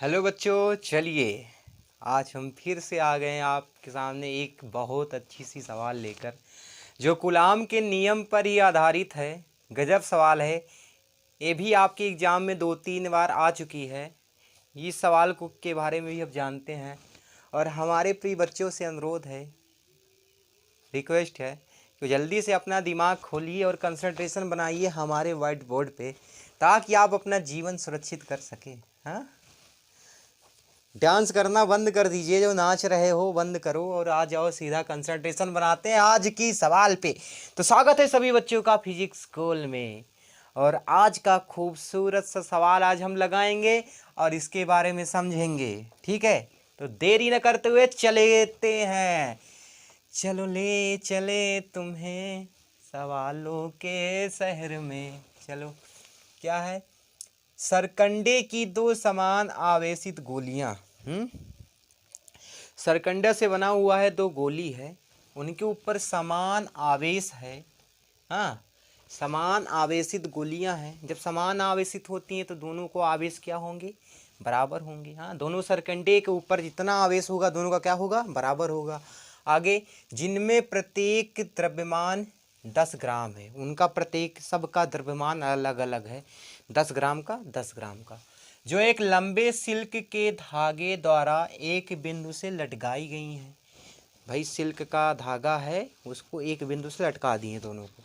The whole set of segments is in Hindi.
हेलो बच्चों, चलिए आज हम फिर से आ गए हैं आपके सामने एक बहुत अच्छी सी सवाल लेकर, जो कूलाम के नियम पर ही आधारित है। गजब सवाल है। ये भी आपके एग्ज़ाम में 2-3 बार आ चुकी है। इस सवाल को के बारे में भी अब जानते हैं और हमारे प्रिय बच्चों से अनुरोध है, रिक्वेस्ट है कि जल्दी से अपना दिमाग खोलिए और कंसंट्रेशन बनाइए हमारे व्हाइट बोर्ड पे, ताकि आप अपना जीवन सुरक्षित कर सकें। हाँ, डांस करना बंद कर दीजिए, जो नाच रहे हो बंद करो और आ जाओ सीधा कंसंट्रेशन बनाते हैं आज की सवाल पे। तो स्वागत है सभी बच्चों का फिजिक्स स्कूल में। और आज का खूबसूरत सा सवाल आज हम लगाएंगे और इसके बारे में समझेंगे। ठीक है, तो देरी न करते हुए चलेते हैं। चलो ले चले तुम्हें सवालों के शहर में। चलो, क्या है? सरकंडे की दो समान आवेशित गोलियां। सरकंडे से बना हुआ है, दो गोली है, उनके ऊपर समान आवेश है। हाँ, समान आवेशित गोलियां हैं। जब समान आवेशित होती हैं तो दोनों को आवेश क्या होंगे? बराबर होंगे। हाँ, दोनों सरकंडे के ऊपर जितना आवेश होगा दोनों का क्या होगा? बराबर होगा। आगे, जिनमें प्रत्येक द्रव्यमान 10 ग्राम है। उनका प्रत्येक सबका द्रव्यमान अलग अलग है, 10 ग्राम का, 10 ग्राम का, जो एक लंबे सिल्क के धागे द्वारा एक बिंदु से लटकाई गई हैं। भाई, सिल्क का धागा है, उसको एक बिंदु से लटका दिए दोनों को,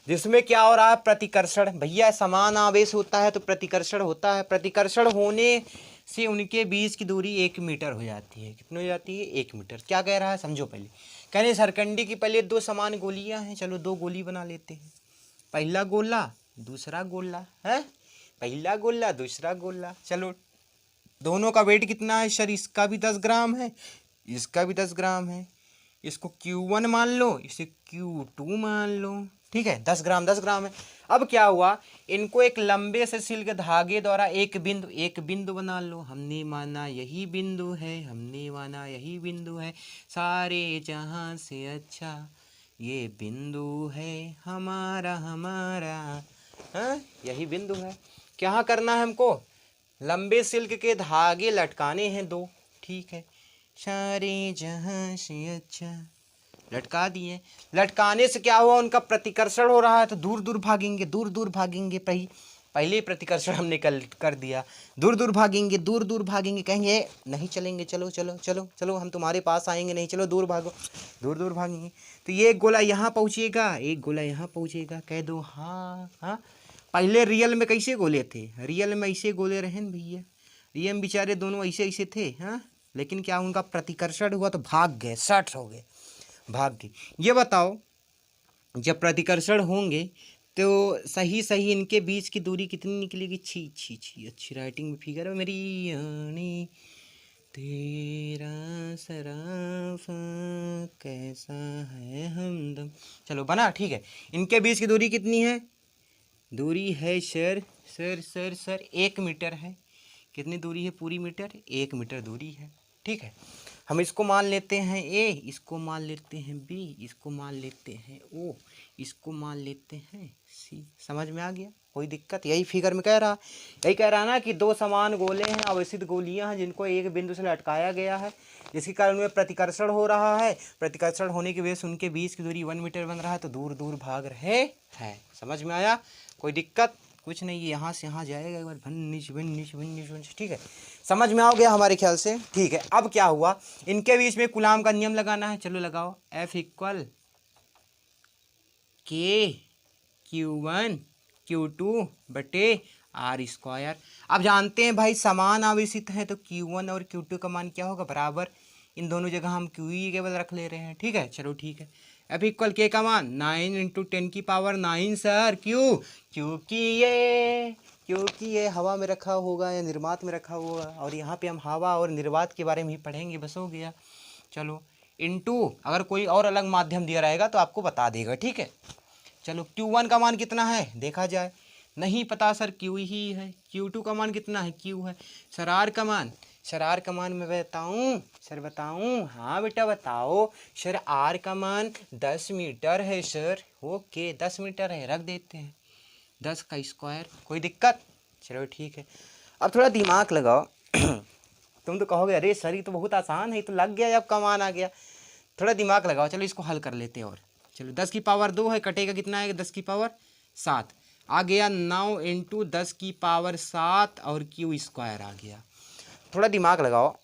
जिसमें क्या हो रहा है? प्रतिकर्षण। भैया, समान आवेश होता है तो प्रतिकर्षण होता है। प्रतिकर्षण होने से उनके बीच की दूरी 1 मीटर हो जाती है। कितनी हो जाती है? 1 मीटर। क्या कह रहा है समझो पहले। कहने सरकंडी की पहले दो समान गोलियां हैं। चलो, दो गोली बना लेते हैं। पहला गोला, दूसरा गोला है। पहला गोला, दूसरा गोला। चलो, दोनों का वेट कितना है सर? इसका भी 10 ग्राम है, इसका भी 10 ग्राम है। इसको Q1 मान लो, इसे Q2 मान लो। ठीक है, 10 ग्राम 10 ग्राम है। अब क्या हुआ? इनको एक लंबे से सिल्क धागे द्वारा एक बिंदु बना लो। हमने माना यही बिंदु है, हमने माना यही बिंदु है। सारे जहां से अच्छा ये बिंदु है हमारा हमारा। हाँ, यही बिंदु है। क्या करना है हमको? लंबे सिल्क के धागे लटकाने हैं दो। ठीक है, सारे जहां से अच्छा लटका दिए। लटकाने से क्या हुआ? उनका प्रतिकर्षण हो रहा है तो दूर दूर भागेंगे, दूर दूर भागेंगे। पहले प्रतिकर्षण हमने कर दिया। दूर दूर भागेंगे, दूर दूर भागेंगे। कहेंगे नहीं चलेंगे, चलो चलो चलो चलो, हम तुम्हारे पास आएंगे। नहीं, चलो दूर भागो। दूर दूर भागेंगे तो ये एक गोला यहाँ पहुँचेगा, एक गोला यहाँ पहुँचेगा। कह दो हाँ हाँ। पहले रियल में कैसे गोले थे? रियल में ऐसे गोले रहे न भैया। रियल में बेचारे दोनों ऐसे ऐसे थे। हाँ, लेकिन क्या उनका प्रतिकर्षण हुआ तो भाग गए, सट हो गए, भाग गए। ये बताओ, जब प्रतिकर्षण होंगे तो सही सही इनके बीच की दूरी कितनी निकलेगी? छी छी छी, अच्छी राइटिंग में फिगर है मेरी। यानी तेरा सराफा कैसा है हमदम। चलो बना, ठीक है। इनके बीच की दूरी कितनी है? दूरी है sir sir sir sir 1 metre है। कितनी दूरी है? पूरी मीटर, 1 मीटर दूरी है। ठीक है, हम इसको मान लेते हैं ए, इसको मान लेते हैं बी, इसको मान लेते हैं ओ, इसको मान लेते हैं सी। समझ में आ गया? कोई दिक्कत? यही फिगर में कह रहा, यही कह रहा ना कि दो समान गोले हैं, अवस्थित गोलियां हैं, जिनको एक बिंदु से लटकाया गया है, जिसके कारण उनमें प्रतिकर्षण हो रहा है। प्रतिकर्षण होने की वजह से उनके बीच की दूरी 1 मीटर बन रहा है, तो दूर दूर भाग रहे हैं। समझ में आया? कोई दिक्कत? कुछ नहीं, यहाँ से यहाँ जाएगा एक बार, भन्निश भन्निश भन्निश भन्निश। ठीक है, समझ में आ गया हमारे ख्याल से। ठीक है, अब क्या हुआ? इनके बीच में कूलाम का नियम लगाना है। चलो लगाओ। F इक्वल के Q1 Q2 बटे आर स्क्वायर। अब जानते हैं भाई, समान आवेशित हैं तो Q1 और Q2 का मान क्या होगा? बराबर। इन दोनों जगह हम QE केवल रख ले रहे हैं। ठीक है, चलो ठीक है। F इक्वल के का मान 9 × 10⁻9 सर। क्यों? क्योंकि ये हवा में रखा होगा या निर्वात में रखा होगा, और यहाँ पे हम हवा और निर्वात के बारे में ही पढ़ेंगे, बस हो गया। चलो, इनटू अगर कोई और अलग माध्यम दिया रहेगा तो आपको बता देगा। ठीक है, चलो Q1 का मान कितना है देखा जाए। नहीं पता सर, Q ही है। Q2 का मान कितना है? Q है। सर आर का मान, सर आर का मान मैं बताऊं? सर बताऊं? हाँ बेटा बताओ। सर आर का मान 10 मीटर है सर। ओके, 10 मीटर है, रख देते हैं 10 का स्क्वायर। कोई दिक्कत? चलो ठीक है। अब थोड़ा दिमाग लगाओ। तुम तो कहोगे अरे सर ये तो बहुत आसान है, ये तो लग गया, अब कमान आ गया। थोड़ा दिमाग लगाओ, चलो इसको हल कर लेते हैं। और चलो 10 की पावर 2 है, कटेगा कितना आएगा 10 की पावर 7 आ गया। 9 इंटू 10 की पावर 7 और क्यू स्क्वायर आ गया। थोड़ा दिमाग लगाओ।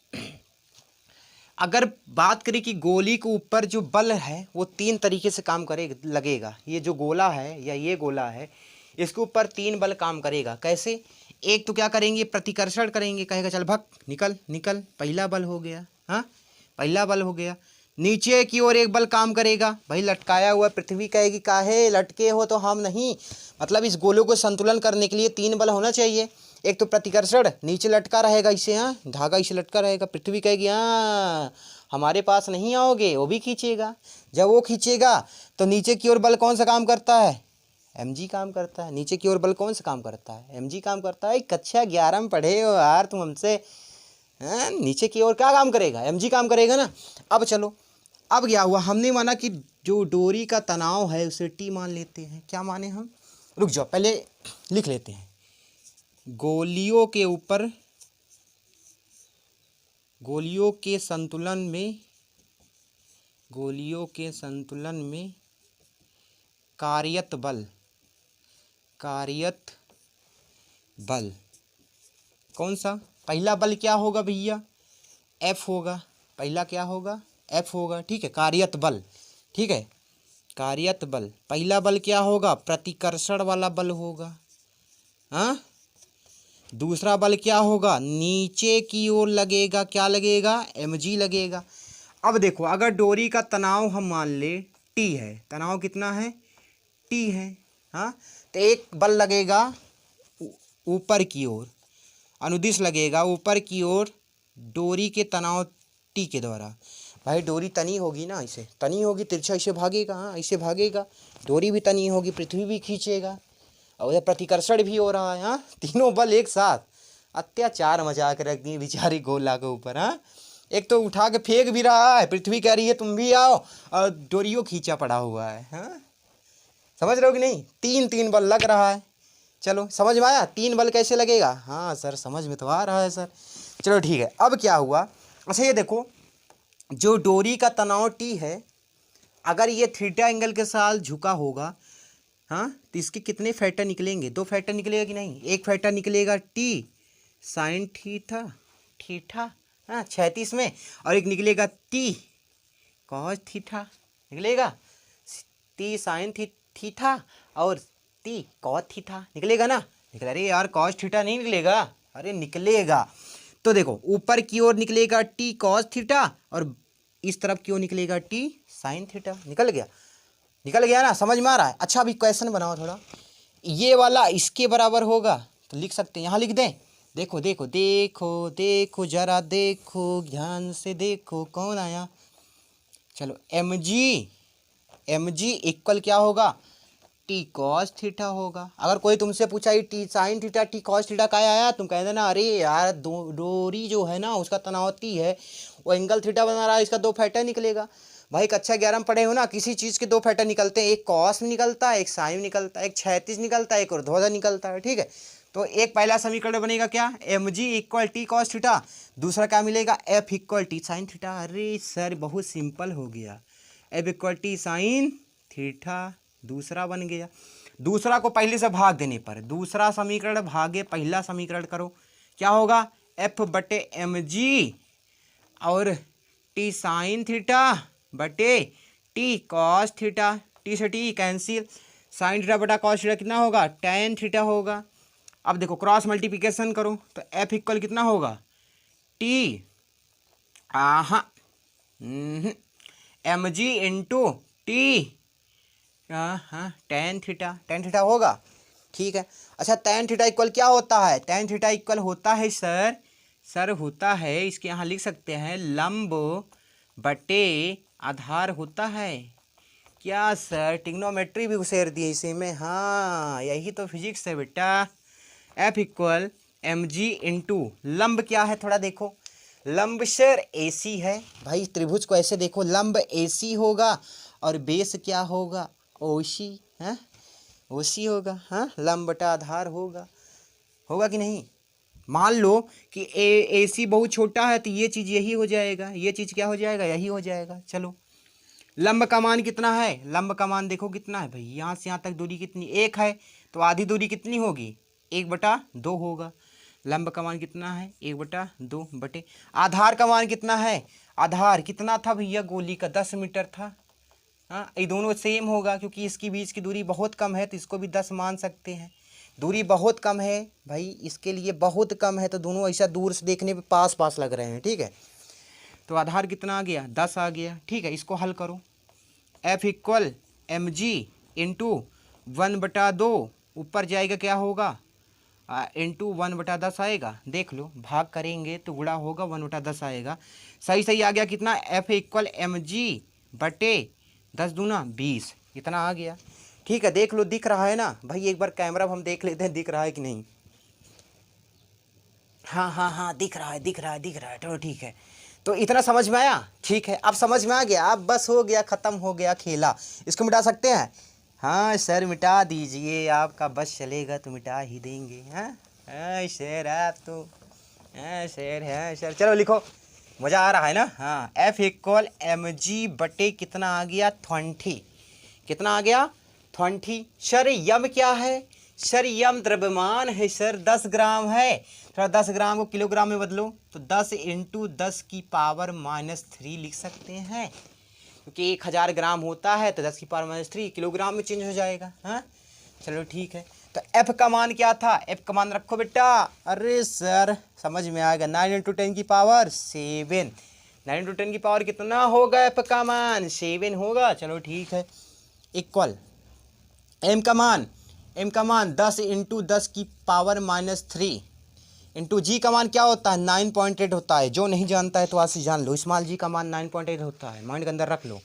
अगर बात करें कि गोली के ऊपर जो बल है वो 3 तरीके से काम करे लगेगा। ये जो गोला है या ये गोला है, इसके ऊपर 3 बल काम करेगा। कैसे? एक तो क्या करेंगे, प्रतिकर्षण करेंगे, कहेगा चल भग निकल निकल, पहला बल हो गया। हाँ, पहला बल हो गया। नीचे की ओर एक बल काम करेगा, भाई लटकाया हुआ पृथ्वी कहेगी काहे लटके हो, तो हम नहीं, मतलब इस गोलों को संतुलन करने के लिए 3 बल होना चाहिए। एक तो प्रतिकर्षण, नीचे लटका रहेगा इसे, हाँ धागा इसे लटका रहेगा, पृथ्वी कहेगी हाँ हमारे पास नहीं आओगे, वो भी खींचेगा। जब वो खींचेगा तो नीचे की ओर बल कौन सा काम करता है? mg काम करता है। नीचे की ओर बल कौन सा काम करता है? mg काम करता है। कक्षा 11 में पढ़े हो यार तुम हमसे। हाँ, नीचे की ओर क्या काम करेगा? mg काम करेगा ना। अब चलो, अब क्या हुआ, हमने माना कि जो डोरी का तनाव है उसे टी मान लेते हैं। क्या माने हम? रुक जाओ, पहले लिख लेते हैं। गोलियों के ऊपर, गोलियों के संतुलन में, गोलियों के संतुलन में कार्यत बल, कार्यत बल कौन सा? पहला बल क्या होगा भैया? एफ होगा। पहला क्या होगा? एफ होगा। ठीक है, कार्यत बल। ठीक है, कार्यत बल। पहला बल क्या होगा? प्रतिकर्षण वाला बल होगा। हाँ, दूसरा बल क्या होगा? नीचे की ओर लगेगा। क्या लगेगा? mg लगेगा। अब देखो, अगर डोरी का तनाव हम मान ले टी है, तनाव कितना है? टी है। हाँ, तो एक बल लगेगा ऊपर की ओर, अनुदिश लगेगा ऊपर की ओर डोरी के तनाव टी के द्वारा। भाई डोरी तनी होगी ना, इसे तनी होगी, तिरछा इसे भागेगा, हाँ इसे भागेगा। डोरी भी तनी होगी, पृथ्वी भी खींचेगा, और उधर प्रतिकर्षण भी हो रहा है। हाँ, तीनों बल एक साथ अत्याचार मचा के रख दिए बेचारी गोला के ऊपर। हाँ, एक तो उठा के फेंक भी रहा है, पृथ्वी कह रही है तुम भी आओ, और डोरियो खींचा पड़ा हुआ है। हाँ, समझ रहे हो कि नहीं? 3 बल लग रहा है। चलो समझ में आया 3 बल कैसे लगेगा? हाँ सर समझ में तो आ रहा है सर। चलो ठीक है, अब क्या हुआ? अच्छा ये देखो, जो डोरी का तनाव टी है, अगर ये थीटा एंगल के साथ झुका होगा, हाँ, तो इसके कितने फैक्टर निकलेंगे? 2 फैक्टर निकलेगा कि नहीं? एक फैक्टर निकलेगा टी साइन थीटा, थीटा, हाँ 36 में, और एक निकलेगा टी कॉस थीटा, निकलेगा टी साइन थीटा और टी कॉस थीटा, निकलेगा ना? निकला? अरे यार कॉस थीटा नहीं निकलेगा? अरे निकलेगा। तो देखो, ऊपर की ओर निकलेगा टी कॉस थीटा और इस तरफ की ओर निकलेगा टी साइन थीटा। निकल गया? निकल गया ना? समझ में आ रहा है? अच्छा अभी क्वेश्चन बनाओ थोड़ा। ये वाला इसके बराबर होगा तो लिख सकते हैं, यहाँ लिख दें। देखो देखो देखो देखो जरा देखो, ध्यान से देखो कौन आया। चलो एम जी इक्वल क्या होगा? टी कॉस थीटा होगा। अगर कोई तुमसे पूछा ये T sine theta T cos theta का आया, तुम कह देना अरे यार डोरी जो है ना उसका तनाव टी है, वो एंगल थीटा बना रहा है, इसका 2 फैक्टर निकलेगा। भाई कक्षा 11 में पढ़े हो ना, किसी चीज़ के 2 फैक्टर निकलते हैं, एक कॉस में निकलता है, एक साइन निकलता है, एक 36 निकलता है, एक ऊर्ध्वाधर निकलता है। ठीक है, तो एक पहला समीकरण बनेगा क्या? M g equal t cos theta. दूसरा क्या मिलेगा? F equal t sine theta. अरे सर बहुत सिंपल हो गया, f equal t sine theta दूसरा बन गया। दूसरा को पहले से भाग देने पर दूसरा समीकरण भागे पहला समीकरण करो, क्या होगा? एफ बटे एम जी और टी साइन थीटा बटे टी कॉस थीटा। टी से टी कैंसिल, साइन थीटा बटा कॉस थीटा कितना होगा? टेन थीटा होगा। अब देखो क्रॉस मल्टीप्लिकेशन करो तो एफ इक्वल कितना होगा? T m g into t हाँ टेन थीटा होगा। ठीक है, अच्छा टेन थीटा इक्वल क्या होता है? टेन थीटा इक्वल होता है सर होता है, इसके यहाँ लिख सकते हैं लंब बटे आधार होता है। क्या सर ट्रिग्नोमेट्री भी उसेर दी इसी में? हाँ यही तो फिजिक्स है बेटा। F equal m g into लंब क्या है थोड़ा देखो, लंब सर ए सी है। भाई त्रिभुज को ऐसे देखो, लंब ए सी होगा और बेस क्या होगा? ओसी है, ओसी होगा। हाँ, लंब बटा आधार होगा, होगा कि नहीं? मान लो कि ए सी बहुत छोटा है तो ये चीज़ यही हो जाएगा, ये चीज़ क्या हो जाएगा, यही हो जाएगा। चलो लंब का मान कितना है, लंब का मान देखो कितना है भाई, यहाँ से यहाँ तक दूरी कितनी, 1 है, तो आधी दूरी कितनी होगी, 1/2 होगा। लंब का मान कितना है, 1/2 बटे आधार का मान कितना है, आधार कितना था भैया, गोली का 10 मीटर था। हाँ, ये दोनों सेम होगा क्योंकि इसकी बीच की दूरी बहुत कम है तो इसको भी 10 मान सकते हैं। दूरी बहुत कम है भाई, इसके लिए बहुत कम है, तो दोनों ऐसा दूर से देखने पे पास पास लग रहे हैं, ठीक है। तो आधार कितना आ गया, 10 आ गया, ठीक है। इसको हल करो, F = mg इंटू 1/2, ऊपर जाएगा क्या होगा, इंटू 1/10 आएगा। देख लो भाग करेंगे तो गुणा होगा, 1/10 आएगा। सही सही आ गया कितना, F = mg बटे 10 दूना 20, इतना आ गया, ठीक है। देख लो दिख रहा है ना भाई, एक बार कैमरा हम देख लेते हैं दिख रहा है कि नहीं। हाँ हाँ हाँ दिख रहा है, दिख रहा है, दिख रहा है, चलो ठीक है। तो इतना समझ में आया, ठीक है। अब समझ में आ गया, अब बस हो गया, ख़त्म हो गया खेला। इसको मिटा सकते हैं, हाँ सर मिटा दीजिए, आपका बस चलेगा तो मिटा ही देंगे। हाँ हाँ सर आप तो, हाँ सर, हाँ सर, चलो लिखो, मज़ा आ रहा है ना। हाँ F = mg बटे कितना आ गया, 20, कितना आ गया, 20। सर यम क्या है, सर यम द्रव्यमान है सर, 10 ग्राम है। थोड़ा 10 ग्राम को किलोग्राम में बदलो तो 10 × 10⁻³ लिख सकते हैं, क्योंकि 1000 ग्राम होता है तो 10⁻³ किलोग्राम में चेंज हो जाएगा। हाँ चलो ठीक है। तो F का मान क्या था, F का मान रखो बेटा, अरे सर समझ में आएगा, 9 × 10⁷, 9 × 10 कितना होगा, F का मान 7 होगा। चलो ठीक है। इक्वल M का मान, M का मान 10 × 10⁻³ इंटू जी का मान क्या होता है, 9.8 होता है। जो नहीं जानता है तो आज से जान लो, स्मॉल जी का मान 9.8 होता है, माइंड के अंदर रख लो।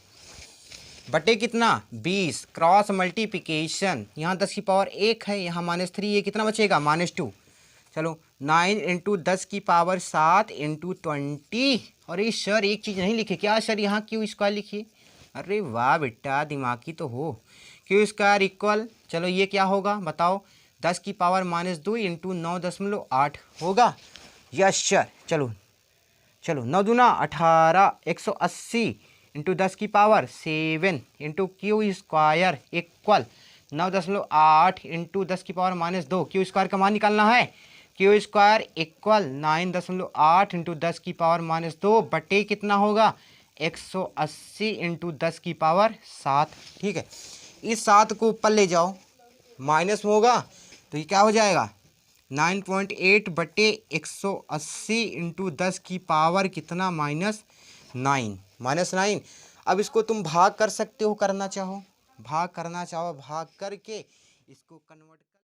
बटे कितना, 20, क्रॉस मल्टीप्लिकेशन, यहाँ 10⁻1 है, यहाँ -3 है, कितना बचेगा, -2। चलो 9 × 10⁻7 इंटू 20। अरे सर एक चीज़ नहीं लिखे क्या सर, यहाँ Q² लिखिए। अरे वाह बेटा दिमागी तो हो। Q² इक्वल, चलो ये क्या होगा बताओ, 10⁻2 इंटू 9.8 होगा। यस सर, चलो चलो 9 दूना 18, 180 into 10⁻7 into Q² equal 9.8 into 10⁻2। Q² का मान निकालना है, Q² इक्वल 9.8 इंटू 10⁻2 बटे कितना होगा, 180 इंटू 10⁻7, ठीक है। इस 7 को ऊपर ले जाओ, माइनस में होगा तो ये क्या हो जाएगा, 9.8 बटे 180 इंटू 10⁻, कितना, -9। अब इसको तुम भाग कर सकते हो, करना चाहो भाग करना चाहो, भाग करके इसको कन्वर्ट